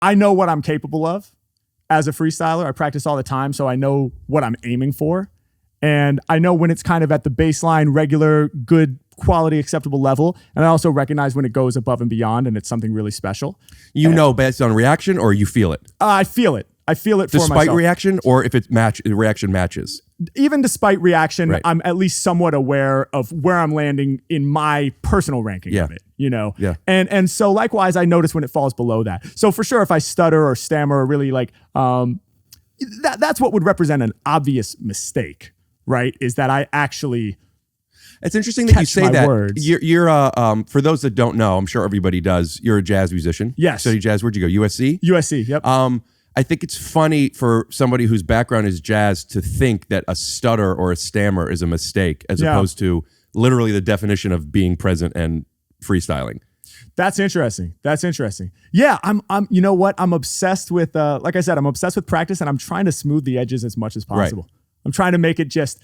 I know what I'm capable of as a freestyler. I practice all the time, so I know what I'm aiming for. And I know when it's kind of at the baseline, regular, good quality, acceptable level. And I also recognize when it goes above and beyond and it's something really special. You know based on reaction, or you feel it? I feel it. I feel it for myself. Despite reaction, or if reaction matches? Even despite reaction, right. I'm at least somewhat aware of where I'm landing in my personal ranking of it, you know? Yeah. And so likewise, I notice when it falls below that. So for sure, if I stutter or stammer or really like, that's what would represent an obvious mistake, right? Is that I actually... It's interesting that you say that. Words. You're for those that don't know, I'm sure everybody does. You're a jazz musician. Yes. Study jazz. Where'd you go? USC? USC, yep. I think it's funny for somebody whose background is jazz to think that a stutter or a stammer is a mistake, as opposed to literally the definition of being present and freestyling. That's interesting. Yeah, I'm you know what? I'm obsessed with like I said, I'm obsessed with practice, and I'm trying to smooth the edges as much as possible. Right. I'm trying to make it just,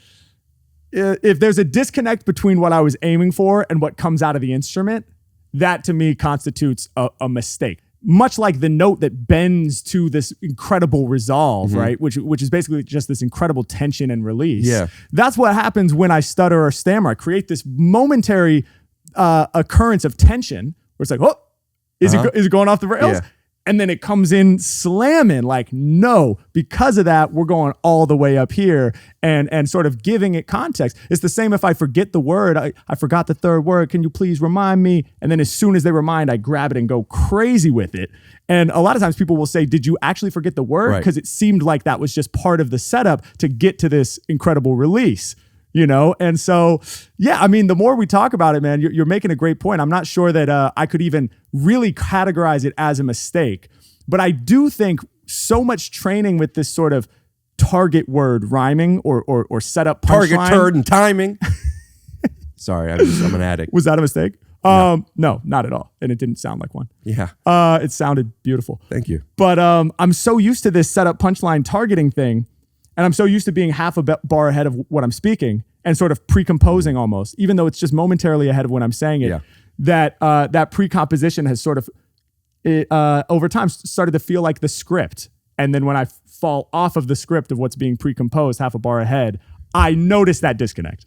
if there's a disconnect between what I was aiming for and what comes out of the instrument, that to me constitutes a mistake. Much like the note that bends to this incredible resolve, right? Which is basically just this incredible tension and release. Yeah. That's what happens when I stutter or stammer. I create this momentary occurrence of tension where it's like, oh, is it going off the rails? Yeah. And then it comes in slamming like, no, because of that, we're going all the way up here and sort of giving it context. It's the same if I forget the word. I forgot the third word. Can you please remind me? And then as soon as they remind, I grab it and go crazy with it. And a lot of times people will say, did you actually forget the word? Because it seemed like that was just part of the setup to get to this incredible release. You know, and so, yeah, I mean, the more we talk about it, man, you're making a great point. I'm not sure that I could even really categorize it as a mistake, but I do think so much training with this sort of target word rhyming or setup punchline. Target, turd, and timing. Sorry, I'm an addict. Was that a mistake? No, not at all. And it didn't sound like one. Yeah. It sounded beautiful. Thank you. But I'm so used to this setup punchline targeting thing. And I'm so used to being half a bar ahead of what I'm speaking and sort of pre-composing almost, even though it's just momentarily ahead of when I'm saying it, that that pre-composition has sort of, over time, started to feel like the script. And then when I fall off of the script of what's being pre-composed half a bar ahead, I notice that disconnect.